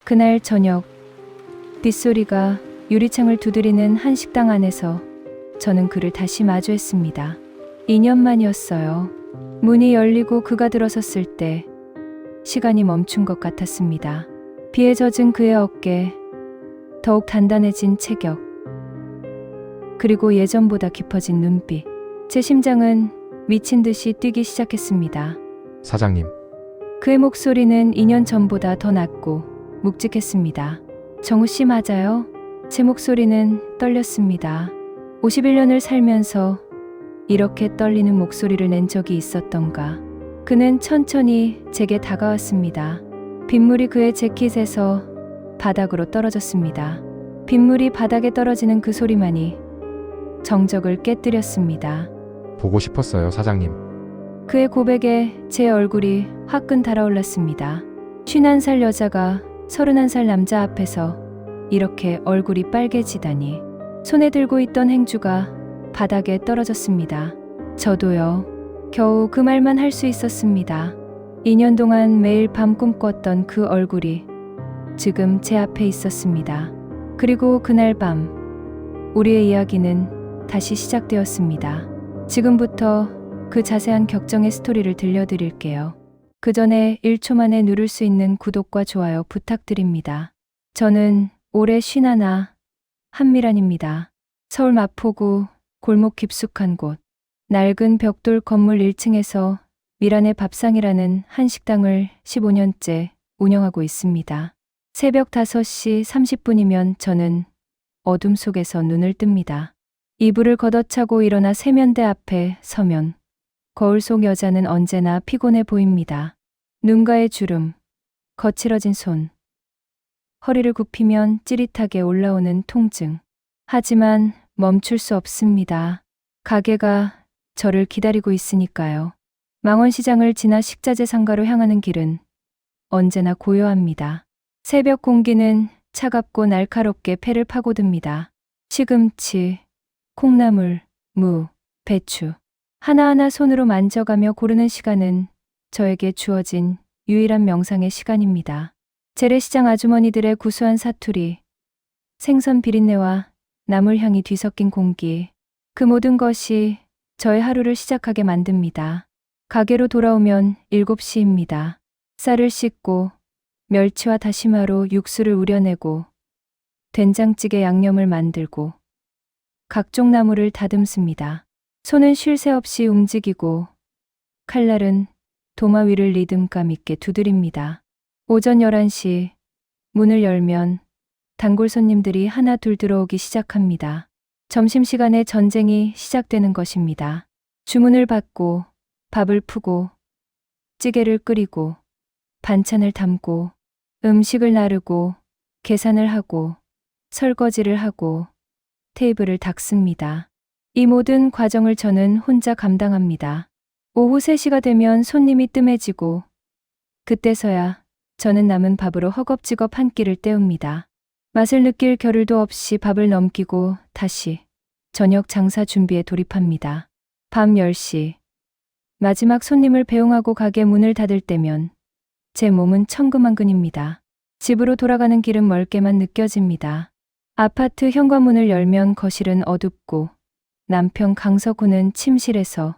그날 저녁, 빗소리가 유리창을 두드리는 한 식당 안에서 저는 그를 다시 마주했습니다. 2년 만이었어요. 문이 열리고 그가 들어섰을 때 시간이 멈춘 것 같았습니다. 비에 젖은 그의 어깨, 더욱 단단해진 체격, 그리고 예전보다 깊어진 눈빛. 제 심장은 미친 듯이 뛰기 시작했습니다. 사장님, 그의 목소리는 2년 전보다 더 낮고 묵직했습니다. 정우 씨 맞아요? 제 목소리는 떨렸습니다. 51년을 살면서 이렇게 떨리는 목소리를 낸 적이 있었던가. 그는 천천히 제게 다가왔습니다. 빗물이 그의 재킷에서 바닥으로 떨어졌습니다. 빗물이 바닥에 떨어지는 그 소리만이 정적을 깨뜨렸습니다. 보고 싶었어요, 사장님. 그의 고백에 제 얼굴이 화끈 달아올랐습니다. 51살 여자가 31살 남자 앞에서 이렇게 얼굴이 빨개지다니. 손에 들고 있던 행주가 바닥에 떨어졌습니다. 저도요. 겨우 그 말만 할 수 있었습니다. 2년 동안 매일 밤 꿈꿨던 그 얼굴이 지금 제 앞에 있었습니다. 그리고 그날 밤 우리의 이야기는 다시 시작되었습니다. 지금부터 그 자세한 격정의 스토리를 들려드릴게요. 그 전에 1초 만에 누를 수 있는 구독과 좋아요 부탁드립니다. 저는 올해 51 한미란입니다. 서울 마포구 골목 깊숙한 곳, 낡은 벽돌 건물 1층에서 미란의 밥상이라는 한 식당을 15년째 운영하고 있습니다. 새벽 5시 30분이면 저는 어둠 속에서 눈을 뜹니다. 이불을 걷어차고 일어나 세면대 앞에 서면 거울 속 여자는 언제나 피곤해 보입니다. 눈가의 주름, 거칠어진 손, 허리를 굽히면 찌릿하게 올라오는 통증. 하지만 멈출 수 없습니다. 가게가 저를 기다리고 있으니까요. 망원시장을 지나 식자재 상가로 향하는 길은 언제나 고요합니다. 새벽 공기는 차갑고 날카롭게 폐를 파고듭니다. 시금치, 콩나물, 무, 배추. 하나하나 손으로 만져가며 고르는 시간은 저에게 주어진 유일한 명상의 시간입니다. 재래시장 아주머니들의 구수한 사투리, 생선 비린내와 나물향이 뒤섞인 공기, 그 모든 것이 저의 하루를 시작하게 만듭니다. 가게로 돌아오면 7시입니다. 쌀을 씻고 멸치와 다시마로 육수를 우려내고 된장찌개 양념을 만들고 각종 나물을 다듬습니다. 손은 쉴 새 없이 움직이고 칼날은 도마 위를 리듬감 있게 두드립니다. 오전 11시 문을 열면 단골 손님들이 하나 둘 들어오기 시작합니다. 점심시간에 전쟁이 시작되는 것입니다. 주문을 받고 밥을 푸고 찌개를 끓이고 반찬을 담고 음식을 나르고 계산을 하고 설거지를 하고 테이블을 닦습니다. 이 모든 과정을 저는 혼자 감당합니다. 오후 3시가 되면 손님이 뜸해지고 그때서야 저는 남은 밥으로 허겁지겁 한 끼를 때웁니다. 맛을 느낄 겨를도 없이 밥을 넘기고 다시 저녁 장사 준비에 돌입합니다. 밤 10시 마지막 손님을 배웅하고 가게 문을 닫을 때면 제 몸은 천근만근입니다. 집으로 돌아가는 길은 멀게만 느껴집니다. 아파트 현관문을 열면 거실은 어둡고 남편 강석호는 침실에서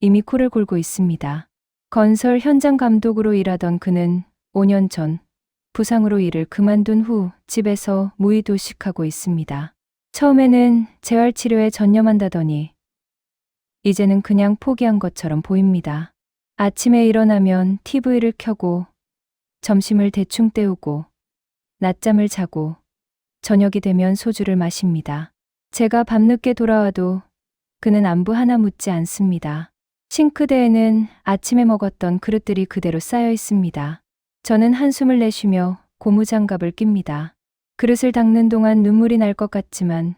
이미 코를 골고 있습니다. 건설 현장 감독으로 일하던 그는 5년 전 부상으로 일을 그만둔 후 집에서 무의도식하고 있습니다. 처음에는 재활치료에 전념한다더니 이제는 그냥 포기한 것처럼 보입니다. 아침에 일어나면 TV를 켜고 점심을 대충 때우고 낮잠을 자고 저녁이 되면 소주를 마십니다. 제가 밤늦게 돌아와도 그는 안부 하나 묻지 않습니다. 싱크대에는 아침에 먹었던 그릇들이 그대로 쌓여 있습니다. 저는 한숨을 내쉬며 고무장갑을 낍니다. 그릇을 닦는 동안 눈물이 날 것 같지만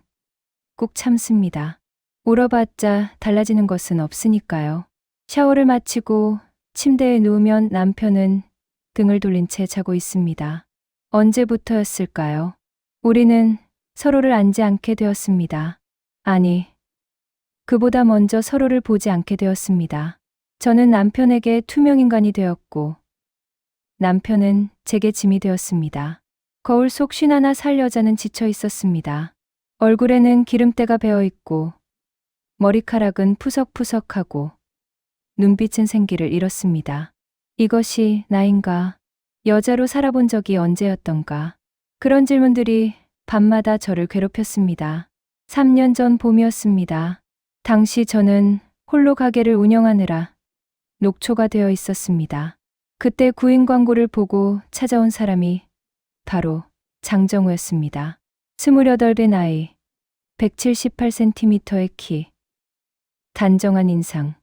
꾹 참습니다. 울어봤자 달라지는 것은 없으니까요. 샤워를 마치고 침대에 누우면 남편은 등을 돌린 채 자고 있습니다. 언제부터였을까요? 우리는 서로를 안지 않게 되었습니다. 아니, 그보다 먼저 서로를 보지 않게 되었습니다. 저는 남편에게 투명인간이 되었고 남편은 제게 짐이 되었습니다. 거울 속 51살 여자는 지쳐 있었습니다. 얼굴에는 기름때가 배어 있고 머리카락은 푸석푸석하고 눈빛은 생기를 잃었습니다. 이것이 나인가? 여자로 살아본 적이 언제였던가? 그런 질문들이 밤마다 저를 괴롭혔습니다. 3년 전 봄이었습니다. 당시 저는 홀로 가게를 운영하느라 녹초가 되어 있었습니다. 그때 구인 광고를 보고 찾아온 사람이 바로 장정우였습니다. 28의 나이, 178cm의 키, 단정한 인상,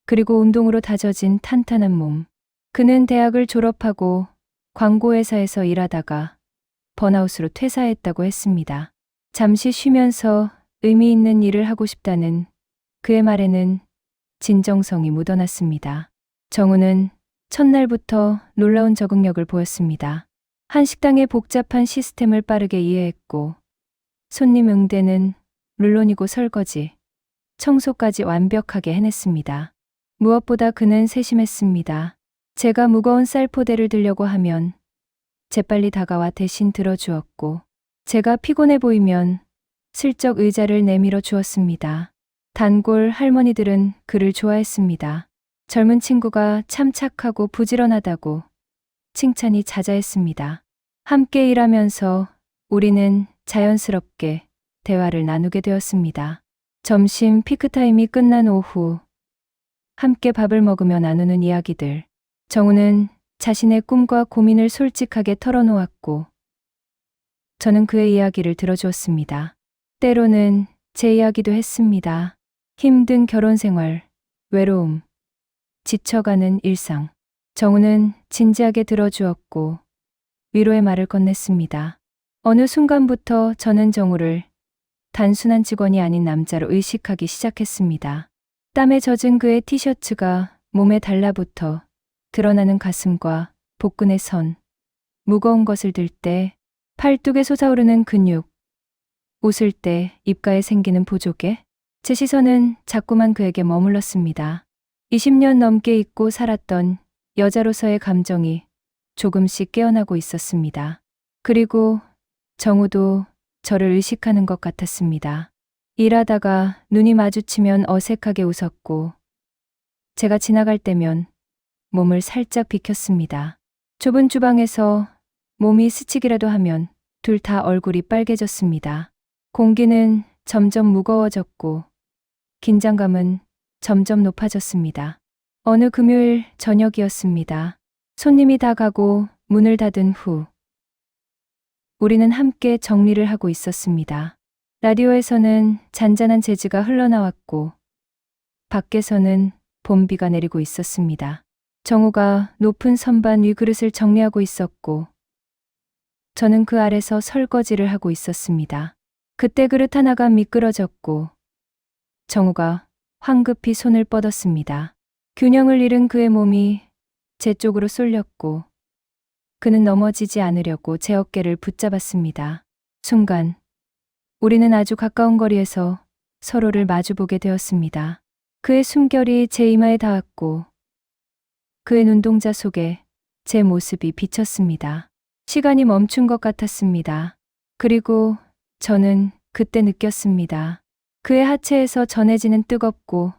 그리고 운동으로 다져진 탄탄한 몸. 그는 대학을 졸업하고 광고회사에서 일하다가 번아웃으로 퇴사했다고 했습니다. 잠시 쉬면서 의미 있는 일을 하고 싶다는 그의 말에는 진정성이 묻어났습니다. 정우는 첫날부터 놀라운 적응력을 보였습니다. 한 식당의 복잡한 시스템을 빠르게 이해했고 손님 응대는 물론이고 설거지, 청소까지 완벽하게 해냈습니다. 무엇보다 그는 세심했습니다. 제가 무거운 쌀포대를 들려고 하면 재빨리 다가와 대신 들어주었고 제가 피곤해 보이면 슬쩍 의자를 내밀어 주었습니다. 단골 할머니들은 그를 좋아했습니다. 젊은 친구가 참 착하고 부지런하다고 칭찬이 자자했습니다. 함께 일하면서 우리는 자연스럽게 대화를 나누게 되었습니다. 점심 피크타임이 끝난 오후 함께 밥을 먹으며 나누는 이야기들. 정우는 자신의 꿈과 고민을 솔직하게 털어놓았고 저는 그의 이야기를 들어주었습니다. 때로는 제 이야기도 했습니다. 힘든 결혼 생활, 외로움, 지쳐가는 일상. 정우는 진지하게 들어주었고 위로의 말을 건넸습니다. 어느 순간부터 저는 정우를 단순한 직원이 아닌 남자로 의식하기 시작했습니다. 땀에 젖은 그의 티셔츠가 몸에 달라붙어 드러나는 가슴과 복근의 선, 무거운 것을 들 때 팔뚝에 솟아오르는 근육, 웃을 때 입가에 생기는 보조개. 제 시선은 자꾸만 그에게 머물렀습니다. 20년 넘게 잊고 살았던 여자로서의 감정이 조금씩 깨어나고 있었습니다. 그리고 정우도 저를 의식하는 것 같았습니다. 일하다가 눈이 마주치면 어색하게 웃었고 제가 지나갈 때면 몸을 살짝 비켰습니다. 좁은 주방에서 몸이 스치기라도 하면 둘 다 얼굴이 빨개졌습니다. 공기는 점점 무거워졌고 긴장감은 점점 높아졌습니다. 어느 금요일 저녁이었습니다. 손님이 다 가고 문을 닫은 후 우리는 함께 정리를 하고 있었습니다. 라디오에서는 잔잔한 재즈가 흘러나왔고 밖에서는 봄비가 내리고 있었습니다. 정우가 높은 선반 위 그릇을 정리하고 있었고 저는 그 아래서 설거지를 하고 있었습니다. 그때 그릇 하나가 미끄러졌고 정우가 황급히 손을 뻗었습니다. 균형을 잃은 그의 몸이 제 쪽으로 쏠렸고 그는 넘어지지 않으려고 제 어깨를 붙잡았습니다. 순간 우리는 아주 가까운 거리에서 서로를 마주보게 되었습니다. 그의 숨결이 제 이마에 닿았고 그의 눈동자 속에 제 모습이 비쳤습니다. 시간이 멈춘 것 같았습니다. 그리고 저는 그때 느꼈습니다. 그의 하체에서 전해지는 뜨겁고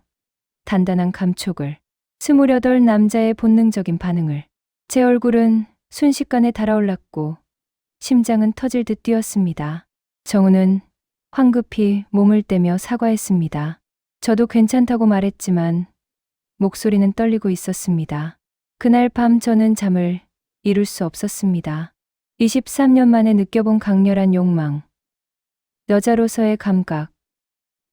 단단한 감촉을, 28 남자의 본능적인 반응을. 제 얼굴은 순식간에 달아올랐고 심장은 터질 듯 뛰었습니다. 정우는 황급히 몸을 떼며 사과했습니다. 저도 괜찮다고 말했지만 목소리는 떨리고 있었습니다. 그날 밤 저는 잠을 이룰 수 없었습니다. 23년 만에 느껴본 강렬한 욕망, 여자로서의 감각,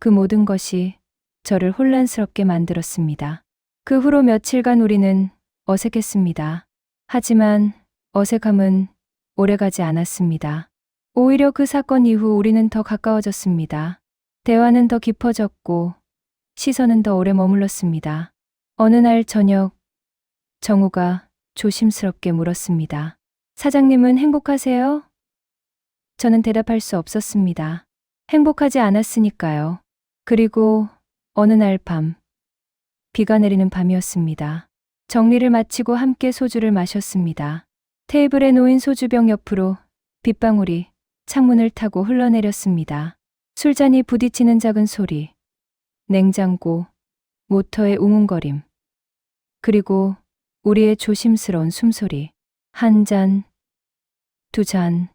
그 모든 것이 저를 혼란스럽게 만들었습니다. 그 후로 며칠간 우리는 어색했습니다. 하지만 어색함은 오래가지 않았습니다. 오히려 그 사건 이후 우리는 더 가까워졌습니다. 대화는 더 깊어졌고 시선은 더 오래 머물렀습니다. 어느 날 저녁 정우가 조심스럽게 물었습니다. 사장님은 행복하세요? 저는 대답할 수 없었습니다. 행복하지 않았으니까요. 그리고 어느 날 밤, 비가 내리는 밤이었습니다. 정리를 마치고 함께 소주를 마셨습니다. 테이블에 놓인 소주병 옆으로 빗방울이 창문을 타고 흘러내렸습니다. 술잔이 부딪히는 작은 소리, 냉장고, 모터의 웅웅거림, 그리고 우리의 조심스러운 숨소리. 한 잔, 두 잔,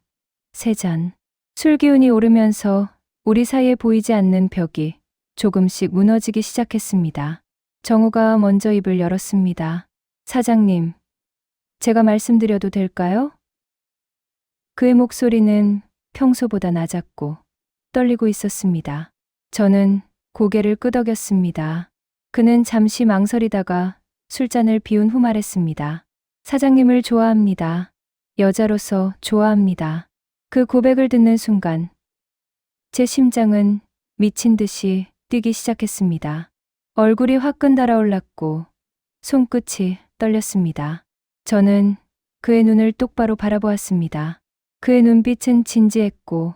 세 잔. 술 기운이 오르면서 우리 사이에 보이지 않는 벽이 조금씩 무너지기 시작했습니다. 정우가 먼저 입을 열었습니다. 사장님, 제가 말씀드려도 될까요? 그의 목소리는 평소보다 낮았고 떨리고 있었습니다. 저는 고개를 끄덕였습니다. 그는 잠시 망설이다가 술잔을 비운 후 말했습니다. 사장님을 좋아합니다. 여자로서 좋아합니다. 그 고백을 듣는 순간 제 심장은 미친 듯이 뛰기 시작했습니다. 얼굴이 화끈 달아올랐고 손끝이 떨렸습니다. 저는 그의 눈을 똑바로 바라보았습니다. 그의 눈빛은 진지했고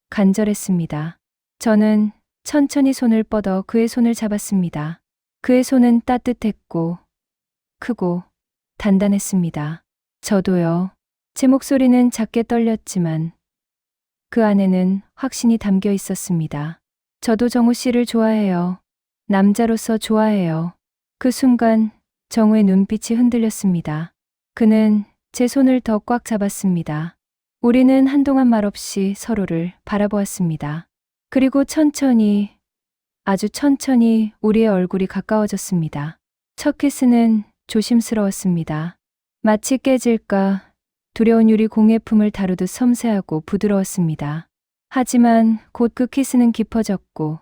간절했습니다. 저는 천천히 손을 뻗어 그의 손을 잡았습니다. 그의 손은 따뜻했고 크고 단단했습니다. 저도요. 제 목소리는 작게 떨렸지만 그 안에는 확신이 담겨 있었습니다. 저도 정우 씨를 좋아해요. 남자로서 좋아해요. 그 순간 정우의 눈빛이 흔들렸습니다. 그는 제 손을 더 꽉 잡았습니다. 우리는 한동안 말없이 서로를 바라보았습니다. 그리고 천천히, 아주 천천히 우리의 얼굴이 가까워졌습니다. 첫 키스는 조심스러웠습니다. 마치 깨질까 두려운 유리 공예품을 다루듯 섬세하고 부드러웠습니다. 하지만 곧 그 키스는 깊어졌고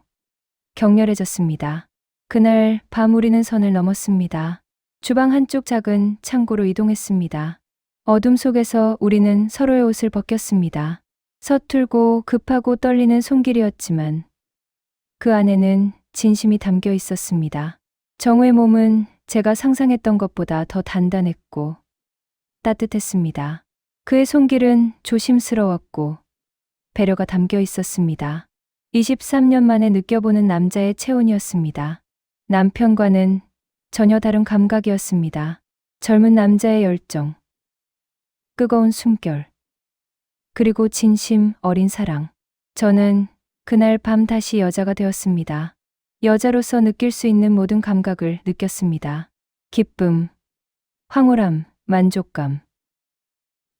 격렬해졌습니다. 그날 밤 우리는 선을 넘었습니다. 주방 한쪽 작은 창고로 이동했습니다. 어둠 속에서 우리는 서로의 옷을 벗겼습니다. 서툴고 급하고 떨리는 손길이었지만 그 안에는 진심이 담겨 있었습니다. 정우의 몸은 제가 상상했던 것보다 더 단단했고 따뜻했습니다. 그의 손길은 조심스러웠고 배려가 담겨 있었습니다. 23년 만에 느껴보는 남자의 체온이었습니다. 남편과는 전혀 다른 감각이었습니다. 젊은 남자의 열정, 뜨거운 숨결, 그리고 진심 어린 사랑. 저는 그날 밤 다시 여자가 되었습니다. 여자로서 느낄 수 있는 모든 감각을 느꼈습니다. 기쁨, 황홀함, 만족감,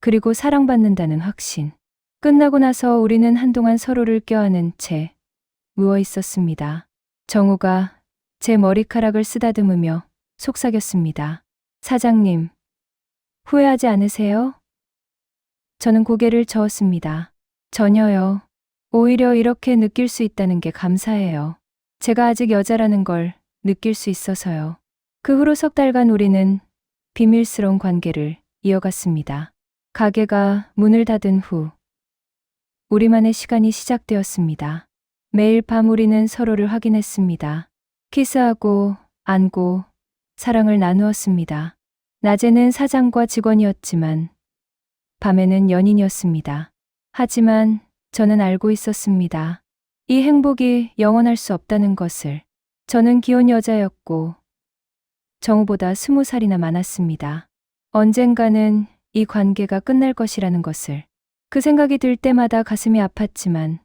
그리고 사랑받는다는 확신. 끝나고 나서 우리는 한동안 서로를 껴안은 채 누워 있었습니다. 정우가 제 머리카락을 쓰다듬으며 속삭였습니다. 사장님, 후회하지 않으세요? 저는 고개를 저었습니다. 전혀요. 오히려 이렇게 느낄 수 있다는 게 감사해요. 제가 아직 여자라는 걸 느낄 수 있어서요. 그 후로 석 달간 우리는 비밀스러운 관계를 이어갔습니다. 가게가 문을 닫은 후 우리만의 시간이 시작되었습니다. 매일 밤 우리는 서로를 확인했습니다. 키스하고 안고 사랑을 나누었습니다. 낮에는 사장과 직원이었지만 밤에는 연인이었습니다. 하지만 저는 알고 있었습니다. 이 행복이 영원할 수 없다는 것을. 저는 귀여운 여자였고 정우보다 20살이나 많았습니다. 언젠가는 이 관계가 끝날 것이라는 것을. 그 생각이 들 때마다 가슴이 아팠지만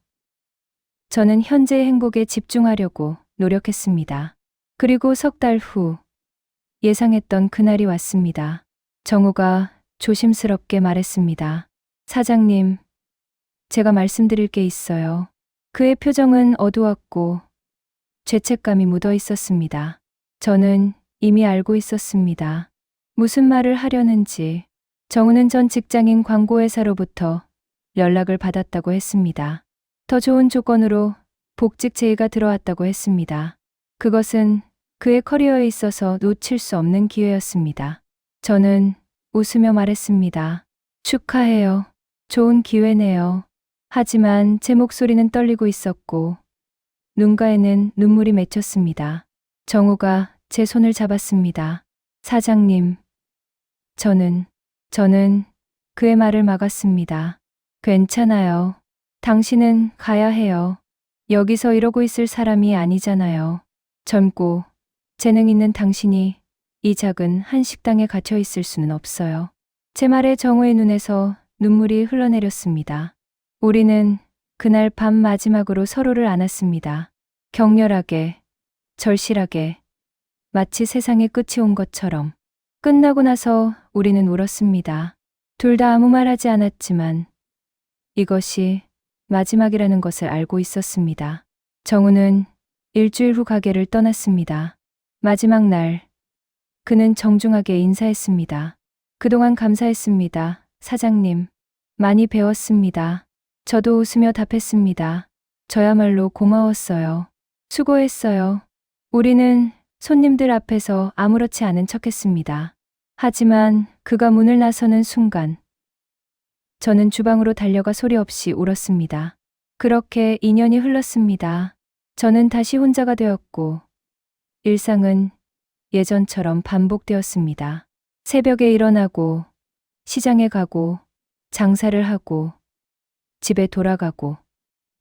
저는 현재의 행복에 집중하려고 노력했습니다. 그리고 석 달 후 예상했던 그날이 왔습니다. 정우가 조심스럽게 말했습니다. 사장님, 제가 말씀드릴 게 있어요. 그의 표정은 어두웠고 죄책감이 묻어 있었습니다. 저는 이미 알고 있었습니다. 무슨 말을 하려는지. 정우는 전 직장인 광고회사로부터 연락을 받았다고 했습니다. 더 좋은 조건으로 복직 제의가 들어왔다고 했습니다. 그것은 그의 커리어에 있어서 놓칠 수 없는 기회였습니다. 저는 웃으며 말했습니다. 축하해요. 좋은 기회네요. 하지만 제 목소리는 떨리고 있었고 눈가에는 눈물이 맺혔습니다. 정우가 제 손을 잡았습니다. 사장님, 저는 그의 말을 막았습니다. 괜찮아요. 당신은 가야 해요. 여기서 이러고 있을 사람이 아니잖아요. 젊고 재능 있는 당신이 이 작은 한 식당에 갇혀 있을 수는 없어요. 제 말에 정우의 눈에서 눈물이 흘러내렸습니다. 우리는 그날 밤 마지막으로 서로를 안았습니다. 격렬하게, 절실하게, 마치 세상의 끝이 온 것처럼. 끝나고 나서 우리는 울었습니다. 둘 다 아무 말 하지 않았지만 이것이 마지막이라는 것을 알고 있었습니다. 정우는 일주일 후 가게를 떠났습니다. 마지막 날, 그는 정중하게 인사했습니다. 그동안 감사했습니다, 사장님. 많이 배웠습니다. 저도 웃으며 답했습니다. 저야말로 고마웠어요. 수고했어요. 우리는 손님들 앞에서 아무렇지 않은 척했습니다. 하지만 그가 문을 나서는 순간 저는 주방으로 달려가 소리 없이 울었습니다. 그렇게 2년이 흘렀습니다. 저는 다시 혼자가 되었고 일상은 예전처럼 반복되었습니다. 새벽에 일어나고 시장에 가고 장사를 하고 집에 돌아가고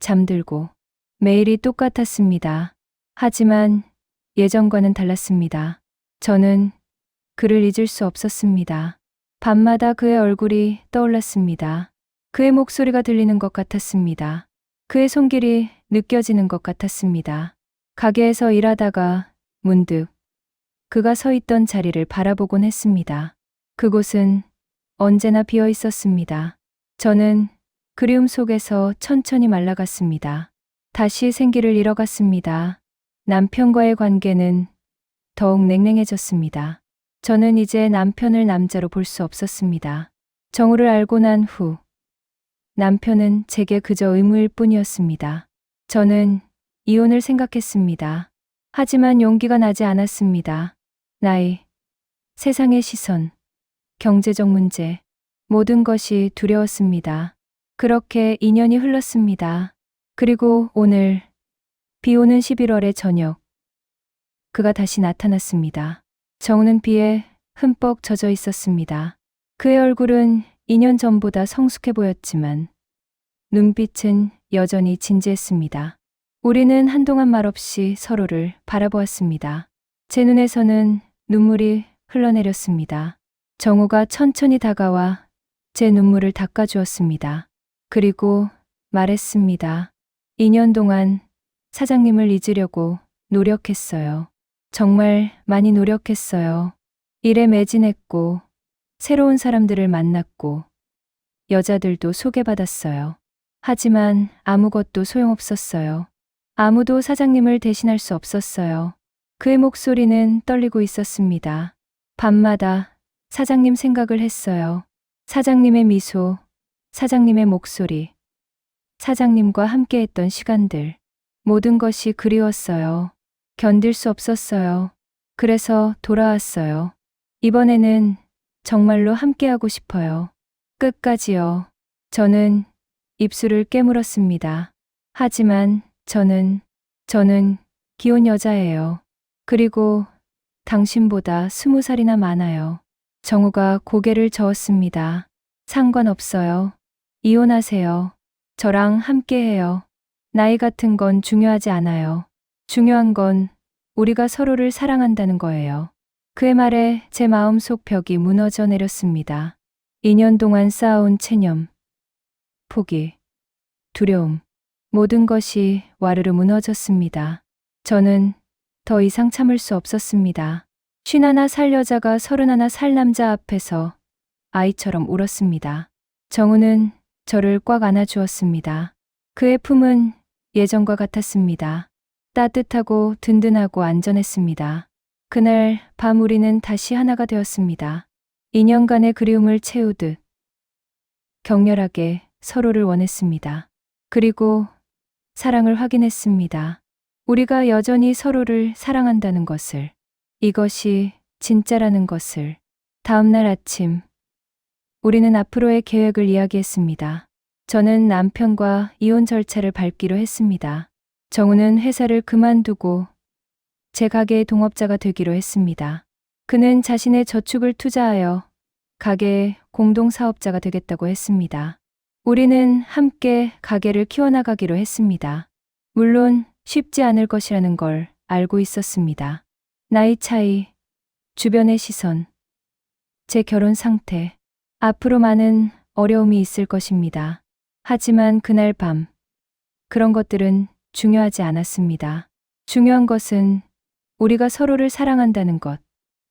잠들고 매일이 똑같았습니다. 하지만 예전과는 달랐습니다. 저는 그를 잊을 수 없었습니다. 밤마다 그의 얼굴이 떠올랐습니다. 그의 목소리가 들리는 것 같았습니다. 그의 손길이 느껴지는 것 같았습니다. 가게에서 일하다가 문득 그가 서 있던 자리를 바라보곤 했습니다. 그곳은 언제나 비어 있었습니다. 저는 그리움 속에서 천천히 말라갔습니다. 다시 생기를 잃어갔습니다. 남편과의 관계는 더욱 냉랭해졌습니다. 저는 이제 남편을 남자로 볼 수 없었습니다. 정우를 알고 난 후 남편은 제게 그저 의무일 뿐이었습니다. 저는 이혼을 생각했습니다. 하지만 용기가 나지 않았습니다. 나이, 세상의 시선, 경제적 문제, 모든 것이 두려웠습니다. 그렇게 2년이 흘렀습니다. 그리고 오늘, 비 오는 11월의 저녁, 그가 다시 나타났습니다. 정우는 비에 흠뻑 젖어 있었습니다. 그의 얼굴은 2년 전보다 성숙해 보였지만 눈빛은 여전히 진지했습니다. 우리는 한동안 말없이 서로를 바라보았습니다. 제 눈에서는 눈물이 흘러내렸습니다. 정우가 천천히 다가와 제 눈물을 닦아주었습니다. 그리고 말했습니다. 2년 동안 사장님을 잊으려고 노력했어요. 정말 많이 노력했어요. 일에 매진했고, 새로운 사람들을 만났고, 여자들도 소개받았어요. 하지만 아무것도 소용없었어요. 아무도 사장님을 대신할 수 없었어요. 그의 목소리는 떨리고 있었습니다. 밤마다 사장님 생각을 했어요. 사장님의 미소, 사장님의 목소리, 사장님과 함께했던 시간들, 모든 것이 그리웠어요. 견딜 수 없었어요. 그래서 돌아왔어요. 이번에는 정말로 함께하고 싶어요. 끝까지요. 저는 입술을 깨물었습니다. 하지만 저는 귀여운 여자예요. 그리고 당신보다 20살이나 많아요. 정우가 고개를 저었습니다. 상관없어요. 이혼하세요. 저랑 함께해요. 나이 같은 건 중요하지 않아요. 중요한 건 우리가 서로를 사랑한다는 거예요. 그의 말에 제 마음속 벽이 무너져 내렸습니다. 2년 동안 쌓아온 체념, 포기, 두려움, 모든 것이 와르르 무너졌습니다. 저는 더 이상 참을 수 없었습니다. 51살 여자가 31살 남자 앞에서 아이처럼 울었습니다. 정우는 저를 꽉 안아주었습니다. 그의 품은 예전과 같았습니다. 따뜻하고 든든하고 안전했습니다. 그날 밤 우리는 다시 하나가 되었습니다. 2년간의 그리움을 채우듯 격렬하게 서로를 원했습니다. 그리고 사랑을 확인했습니다. 우리가 여전히 서로를 사랑한다는 것을, 이것이 진짜라는 것을. 다음 날 아침, 우리는 앞으로의 계획을 이야기했습니다. 저는 남편과 이혼 절차를 밟기로 했습니다. 정우는 회사를 그만두고 제 가게의 동업자가 되기로 했습니다. 그는 자신의 저축을 투자하여 가게의 공동사업자가 되겠다고 했습니다. 우리는 함께 가게를 키워나가기로 했습니다. 물론 쉽지 않을 것이라는 걸 알고 있었습니다. 나이 차이, 주변의 시선, 제 결혼 상태, 앞으로 많은 어려움이 있을 것입니다. 하지만 그날 밤, 그런 것들은 중요하지 않았습니다. 중요한 것은 우리가 서로를 사랑한다는 것,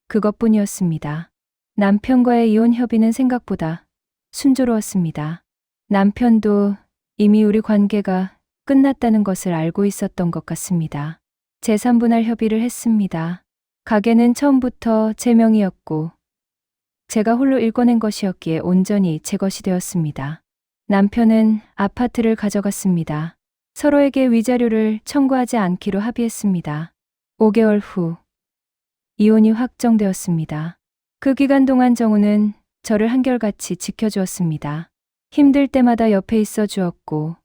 그것뿐이었습니다. 남편과의 이혼 협의는 생각보다 순조로웠습니다. 남편도 이미 우리 관계가 끝났다는 것을 알고 있었던 것 같습니다. 재산분할 협의를 했습니다. 가게는 처음부터 제 명의였고 제가 홀로 일궈낸 것이었기에 온전히 제 것이 되었습니다. 남편은 아파트를 가져갔습니다. 서로에게 위자료를 청구하지 않기로 합의했습니다. 5개월 후 이혼이 확정되었습니다. 그 기간 동안 정우는 저를 한결같이 지켜주었습니다. 힘들 때마다 옆에 있어 주었고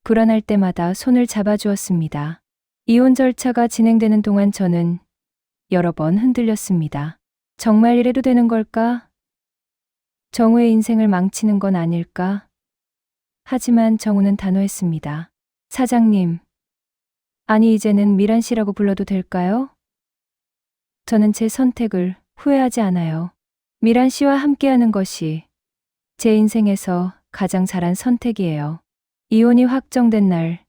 불안할 때마다 손을 잡아주었습니다. 이혼 절차가 진행되는 동안 저는 여러 번 흔들렸습니다. 정말 이래도 되는 걸까? 정우의 인생을 망치는 건 아닐까? 하지만 정우는 단호했습니다. 사장님, 아니 이제는 미란 씨라고 불러도 될까요? 저는 제 선택을 후회하지 않아요. 미란 씨와 함께하는 것이 제 인생에서 가장 잘한 선택이에요. 이혼이 확정된 날,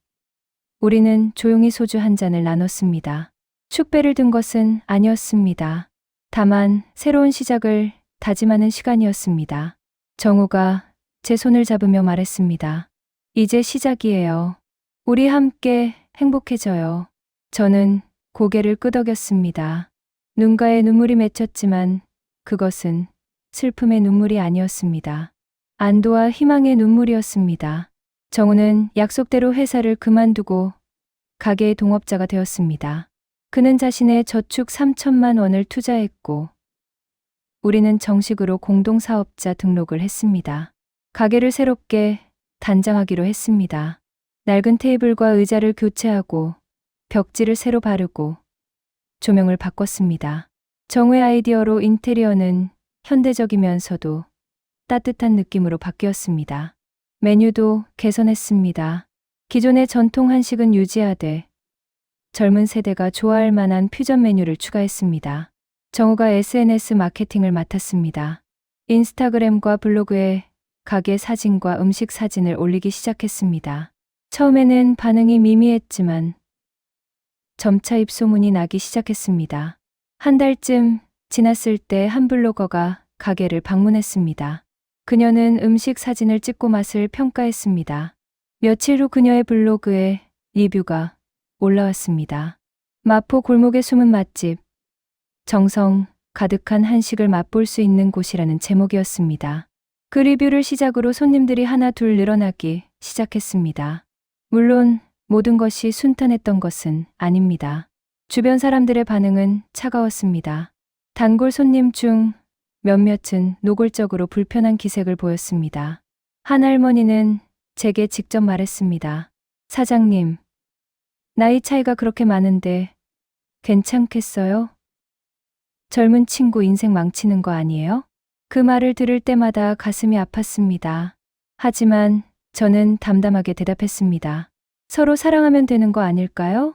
우리는 조용히 소주 한 잔을 나눴습니다. 축배를 든 것은 아니었습니다. 다만 새로운 시작을 다짐하는 시간이었습니다. 정우가 제 손을 잡으며 말했습니다. 이제 시작이에요. 우리 함께 행복해져요. 저는 고개를 끄덕였습니다. 눈가에 눈물이 맺혔지만 그것은 슬픔의 눈물이 아니었습니다. 안도와 희망의 눈물이었습니다. 정우는 약속대로 회사를 그만두고 가게의 동업자가 되었습니다. 그는 자신의 저축 3천만 원을 투자했고 우리는 정식으로 공동사업자 등록을 했습니다. 가게를 새롭게 단장하기로 했습니다. 낡은 테이블과 의자를 교체하고 벽지를 새로 바르고 조명을 바꿨습니다. 정우의 아이디어로 인테리어는 현대적이면서도 따뜻한 느낌으로 바뀌었습니다. 메뉴도 개선했습니다. 기존의 전통 한식은 유지하되 젊은 세대가 좋아할 만한 퓨전 메뉴를 추가했습니다. 정우가 SNS 마케팅을 맡았습니다. 인스타그램과 블로그에 가게 사진과 음식 사진을 올리기 시작했습니다. 처음에는 반응이 미미했지만 점차 입소문이 나기 시작했습니다. 한 달쯤 지났을 때 한 블로거가 가게를 방문했습니다. 그녀는 음식 사진을 찍고 맛을 평가했습니다. 며칠 후 그녀의 블로그에 리뷰가 올라왔습니다. 마포 골목의 숨은 맛집, 정성 가득한 한식을 맛볼 수 있는 곳이라는 제목이었습니다. 그 리뷰를 시작으로 손님들이 하나 둘 늘어나기 시작했습니다. 물론 모든 것이 순탄했던 것은 아닙니다. 주변 사람들의 반응은 차가웠습니다. 단골 손님 중 몇몇은 노골적으로 불편한 기색을 보였습니다. 한 할머니는 제게 직접 말했습니다. 사장님, 나이 차이가 그렇게 많은데 괜찮겠어요? 젊은 친구 인생 망치는 거 아니에요? 그 말을 들을 때마다 가슴이 아팠습니다. 하지만 저는 담담하게 대답했습니다. 서로 사랑하면 되는 거 아닐까요?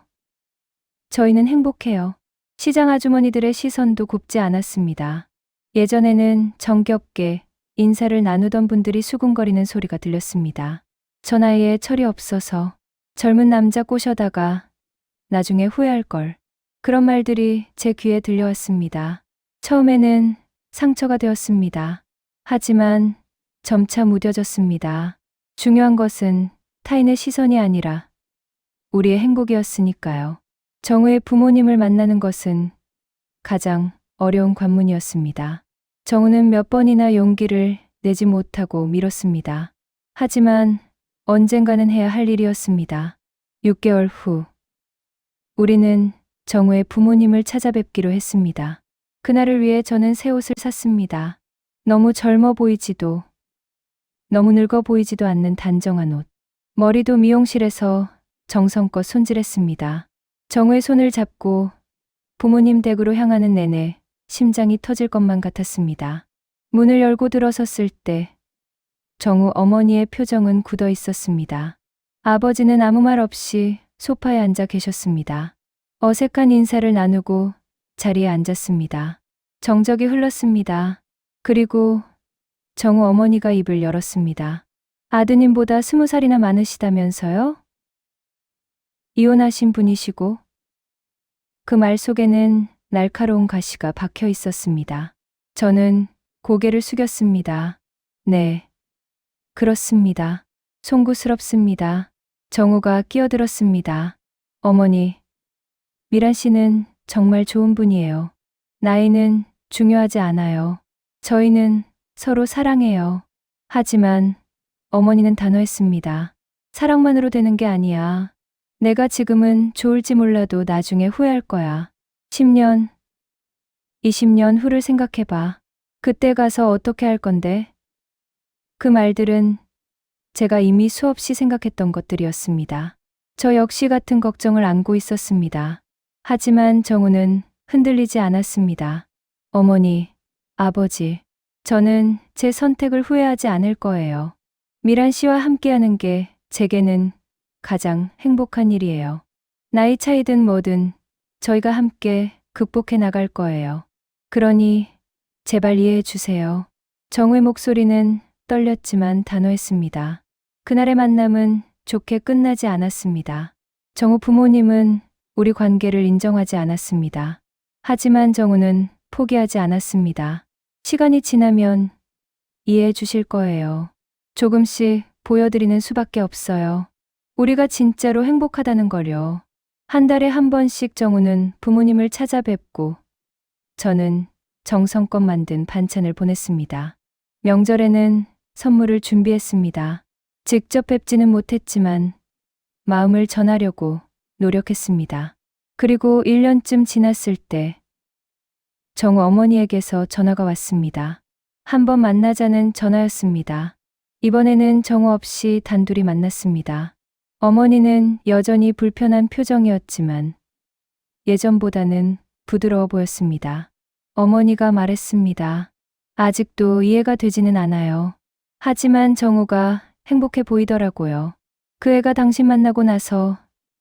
저희는 행복해요. 시장 아주머니들의 시선도 곱지 않았습니다. 예전에는 정겹게 인사를 나누던 분들이 수군거리는 소리가 들렸습니다. 저 나이에 철이 없어서 젊은 남자 꼬셔다가 나중에 후회할 걸. 그런 말들이 제 귀에 들려왔습니다. 처음에는 상처가 되었습니다. 하지만 점차 무뎌졌습니다. 중요한 것은 타인의 시선이 아니라 우리의 행복이었으니까요. 정우의 부모님을 만나는 것은 가장 어려운 관문이었습니다. 정우는 몇 번이나 용기를 내지 못하고 미뤘습니다. 하지만 언젠가는 해야 할 일이었습니다. 6개월 후 우리는 정우의 부모님을 찾아뵙기로 했습니다. 그날을 위해 저는 새 옷을 샀습니다. 너무 젊어 보이지도 너무 늙어 보이지도 않는 단정한 옷. 머리도 미용실에서 정성껏 손질했습니다. 정우의 손을 잡고 부모님 댁으로 향하는 내내 심장이 터질 것만 같았습니다. 문을 열고 들어섰을 때 정우 어머니의 표정은 굳어 있었습니다. 아버지는 아무 말 없이 소파에 앉아 계셨습니다. 어색한 인사를 나누고 자리에 앉았습니다. 정적이 흘렀습니다. 그리고 정우 어머니가 입을 열었습니다. 아드님보다 20살이나 많으시다면서요? 이혼하신 분이시고? 그 말 속에는 날카로운 가시가 박혀 있었습니다. 저는 고개를 숙였습니다. 네, 그렇습니다. 송구스럽습니다. 정우가 끼어들었습니다. 어머니, 미란 씨는 정말 좋은 분이에요. 나이는 중요하지 않아요. 저희는 서로 사랑해요. 하지만 어머니는 단호했습니다. 사랑만으로 되는 게 아니야. 내가 지금은 좋을지 몰라도 나중에 후회할 거야. 10년, 20년 후를 생각해봐. 그때 가서 어떻게 할 건데? 그 말들은 제가 이미 수없이 생각했던 것들이었습니다. 저 역시 같은 걱정을 안고 있었습니다. 하지만 정우는 흔들리지 않았습니다. 어머니, 아버지, 저는 제 선택을 후회하지 않을 거예요. 미란 씨와 함께하는 게 제게는 가장 행복한 일이에요. 나이 차이든 뭐든 저희가 함께 극복해 나갈 거예요. 그러니 제발 이해해 주세요. 정우의 목소리는 떨렸지만 단호했습니다. 그날의 만남은 좋게 끝나지 않았습니다. 정우 부모님은 우리 관계를 인정하지 않았습니다. 하지만 정우는 포기하지 않았습니다. 시간이 지나면 이해해 주실 거예요. 조금씩 보여드리는 수밖에 없어요. 우리가 진짜로 행복하다는 걸요. 한 달에 한 번씩 정우는 부모님을 찾아뵙고 저는 정성껏 만든 반찬을 보냈습니다. 명절에는 선물을 준비했습니다. 직접 뵙지는 못했지만 마음을 전하려고 노력했습니다. 그리고 1년쯤 지났을 때 정우 어머니에게서 전화가 왔습니다. 한번 만나자는 전화였습니다. 이번에는 정우 없이 단둘이 만났습니다. 어머니는 여전히 불편한 표정이었지만 예전보다는 부드러워 보였습니다. 어머니가 말했습니다. 아직도 이해가 되지는 않아요. 하지만 정우가 행복해 보이더라고요. 그 애가 당신 만나고 나서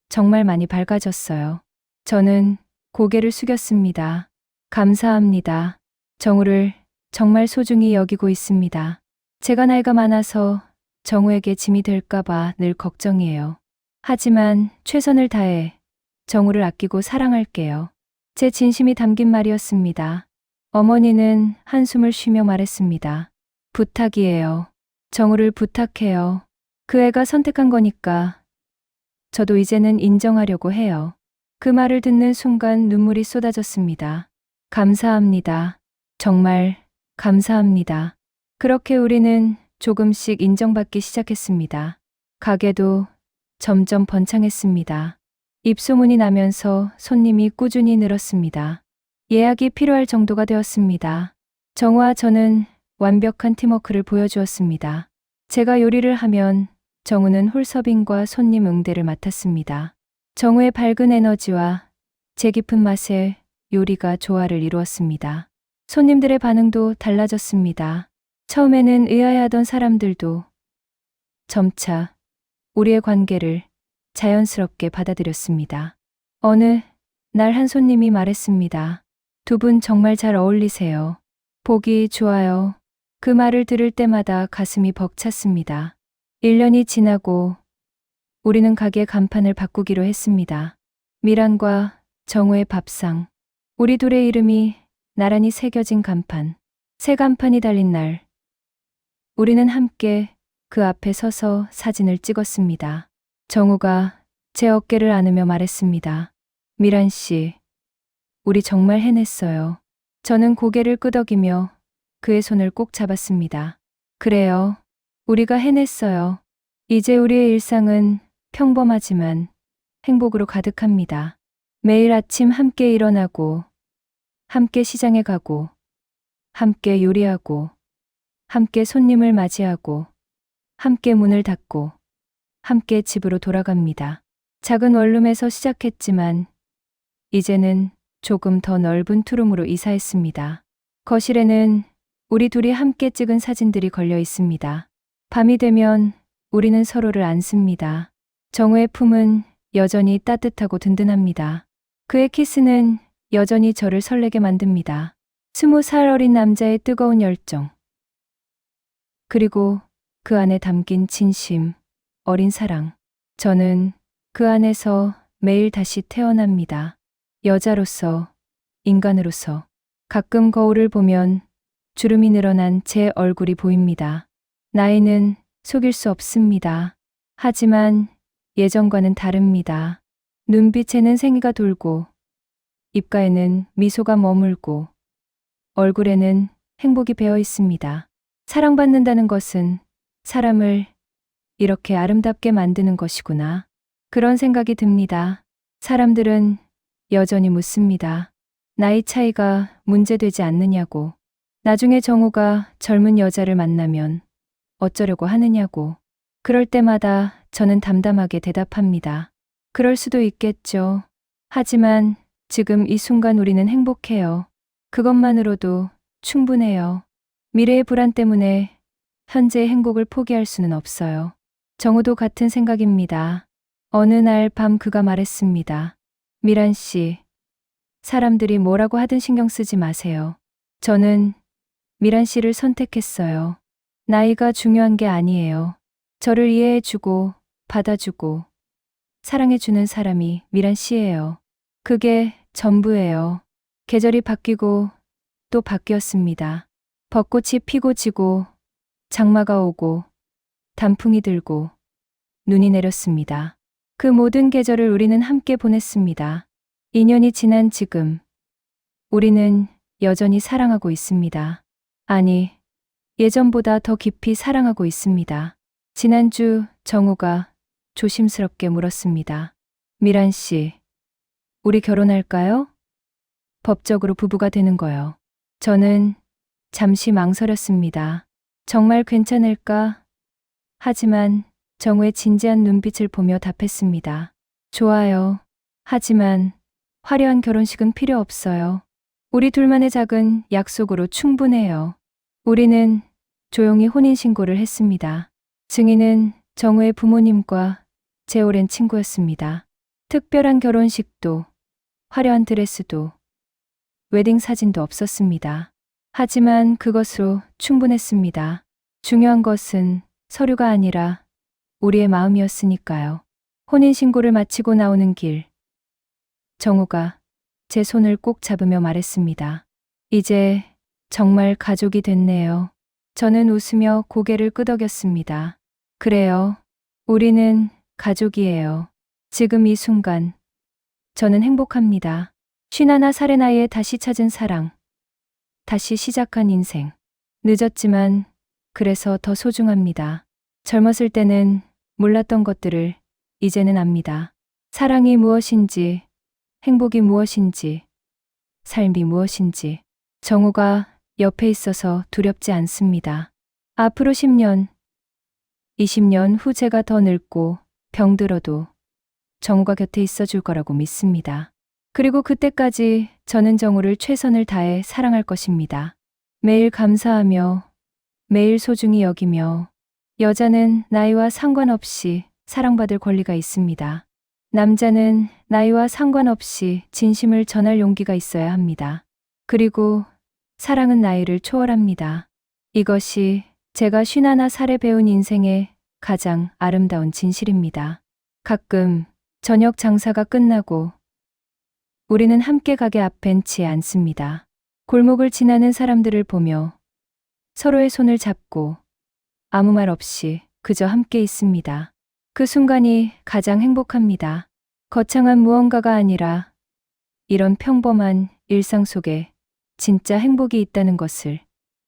정말 많이 밝아졌어요. 저는 고개를 숙였습니다. 감사합니다. 정우를 정말 소중히 여기고 있습니다. 제가 나이가 많아서 정우에게 짐이 될까봐 늘 걱정이에요. 하지만 최선을 다해 정우를 아끼고 사랑할게요. 제 진심이 담긴 말이었습니다. 어머니는 한숨을 쉬며 말했습니다. 부탁이에요. 정우를 부탁해요. 그 애가 선택한 거니까 저도 이제는 인정하려고 해요. 그 말을 듣는 순간 눈물이 쏟아졌습니다. 감사합니다. 정말 감사합니다. 그렇게 우리는 조금씩 인정받기 시작했습니다. 가게도 점점 번창했습니다. 입소문이 나면서 손님이 꾸준히 늘었습니다. 예약이 필요할 정도가 되었습니다. 정우와 저는 완벽한 팀워크를 보여주었습니다. 제가 요리를 하면 정우는 홀서빙과 손님 응대를 맡았습니다. 정우의 밝은 에너지와 제 깊은 맛의 요리가 조화를 이루었습니다. 손님들의 반응도 달라졌습니다. 처음에는 의아해하던 사람들도 점차 우리의 관계를 자연스럽게 받아들였습니다. 어느 날 한 손님이 말했습니다. 두 분 정말 잘 어울리세요. 보기 좋아요. 그 말을 들을 때마다 가슴이 벅찼습니다. 1년이 지나고 우리는 가게 간판을 바꾸기로 했습니다. 미란과 정우의 밥상. 우리 둘의 이름이 나란히 새겨진 간판. 새 간판이 달린 날. 우리는 함께 그 앞에 서서 사진을 찍었습니다. 정우가 제 어깨를 안으며 말했습니다. 미란 씨, 우리 정말 해냈어요. 저는 고개를 끄덕이며 그의 손을 꼭 잡았습니다. 그래요. 우리가 해냈어요. 이제 우리의 일상은 평범하지만 행복으로 가득합니다. 매일 아침 함께 일어나고, 함께 시장에 가고, 함께 요리하고, 함께 손님을 맞이하고, 함께 문을 닫고, 함께 집으로 돌아갑니다. 작은 원룸에서 시작했지만 이제는 조금 더 넓은 투룸으로 이사했습니다. 거실에는 우리 둘이 함께 찍은 사진들이 걸려 있습니다. 밤이 되면 우리는 서로를 안습니다. 정우의 품은 여전히 따뜻하고 든든합니다. 그의 키스는 여전히 저를 설레게 만듭니다. 20살 어린 남자의 뜨거운 열정. 그리고 그 안에 담긴 진심, 어린 사랑. 저는 그 안에서 매일 다시 태어납니다. 여자로서, 인간으로서. 가끔 거울을 보면 주름이 늘어난 제 얼굴이 보입니다. 나이는 속일 수 없습니다. 하지만 예전과는 다릅니다. 눈빛에는 생기가 돌고, 입가에는 미소가 머물고, 얼굴에는 행복이 배어 있습니다. 사랑받는다는 것은 사람을 이렇게 아름답게 만드는 것이구나. 그런 생각이 듭니다. 사람들은 여전히 묻습니다. 나이 차이가 문제되지 않느냐고. 나중에 정우가 젊은 여자를 만나면 어쩌려고 하느냐고. 그럴 때마다 저는 담담하게 대답합니다. 그럴 수도 있겠죠. 하지만 지금 이 순간 우리는 행복해요. 그것만으로도 충분해요. 미래의 불안 때문에 현재의 행복을 포기할 수는 없어요. 정우도 같은 생각입니다. 어느 날 밤 그가 말했습니다. 미란 씨, 사람들이 뭐라고 하든 신경 쓰지 마세요. 저는 미란 씨를 선택했어요. 나이가 중요한 게 아니에요. 저를 이해해주고, 받아주고, 사랑해주는 사람이 미란 씨예요. 그게 전부예요. 계절이 바뀌고 또 바뀌었습니다. 벚꽃이 피고 지고, 장마가 오고, 단풍이 들고, 눈이 내렸습니다. 그 모든 계절을 우리는 함께 보냈습니다. 2년이 지난 지금, 우리는 여전히 사랑하고 있습니다. 아니, 예전보다 더 깊이 사랑하고 있습니다. 지난주 정우가 조심스럽게 물었습니다. 미란 씨, 우리 결혼할까요? 법적으로 부부가 되는 거요. 저는 잠시 망설였습니다. 정말 괜찮을까? 하지만 정우의 진지한 눈빛을 보며 답했습니다. 좋아요. 하지만 화려한 결혼식은 필요 없어요. 우리 둘만의 작은 약속으로 충분해요. 우리는 조용히 혼인신고를 했습니다. 증인은 정우의 부모님과 제 오랜 친구였습니다. 특별한 결혼식도, 화려한 드레스도, 웨딩 사진도 없었습니다. 하지만 그것으로 충분했습니다. 중요한 것은 서류가 아니라 우리의 마음이었으니까요. 혼인신고를 마치고 나오는 길, 정우가 제 손을 꼭 잡으며 말했습니다. 이제 정말 가족이 됐네요. 저는 웃으며 고개를 끄덕였습니다. 그래요. 우리는 가족이에요. 지금 이 순간, 저는 행복합니다. 51살의 나이에 다시 찾은 사랑, 다시 시작한 인생. 늦었지만 그래서 더 소중합니다. 젊었을 때는 몰랐던 것들을 이제는 압니다. 사랑이 무엇인지, 행복이 무엇인지, 삶이 무엇인지. 정우가 옆에 있어서 두렵지 않습니다. 앞으로 10년, 20년 후 제가 더 늙고 병들어도 정우가 곁에 있어줄 거라고 믿습니다. 그리고 그때까지 저는 정우를 최선을 다해 사랑할 것입니다. 매일 감사하며, 매일 소중히 여기며, 여자는 나이와 상관없이 사랑받을 권리가 있습니다. 남자는 나이와 상관없이 진심을 전할 용기가 있어야 합니다. 그리고 사랑은 나이를 초월합니다. 이것이 제가 51살에 배운 인생의 가장 아름다운 진실입니다. 가끔 저녁 장사가 끝나고 우리는 함께 가게 앞 벤치에 앉습니다. 골목을 지나는 사람들을 보며 서로의 손을 잡고 아무 말 없이 그저 함께 있습니다. 그 순간이 가장 행복합니다. 거창한 무언가가 아니라 이런 평범한 일상 속에 진짜 행복이 있다는 것을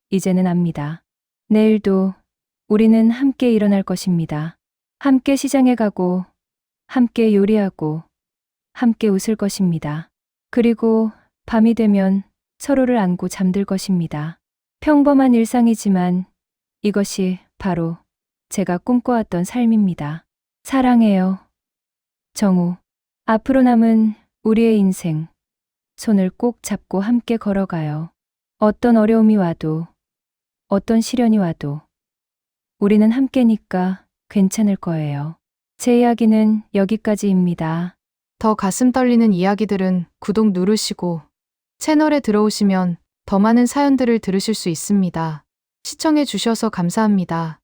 이제는 압니다. 내일도 우리는 함께 일어날 것입니다. 함께 시장에 가고, 함께 요리하고, 함께 웃을 것입니다. 그리고 밤이 되면 서로를 안고 잠들 것입니다. 평범한 일상이지만 이것이 바로 제가 꿈꿔왔던 삶입니다. 사랑해요. 정우. 앞으로 남은 우리의 인생, 손을 꼭 잡고 함께 걸어가요. 어떤 어려움이 와도, 어떤 시련이 와도, 우리는 함께니까 괜찮을 거예요. 제 이야기는 여기까지입니다. 더 가슴 떨리는 이야기들은 구독 누르시고 채널에 들어오시면 더 많은 사연들을 들으실 수 있습니다. 시청해 주셔서 감사합니다.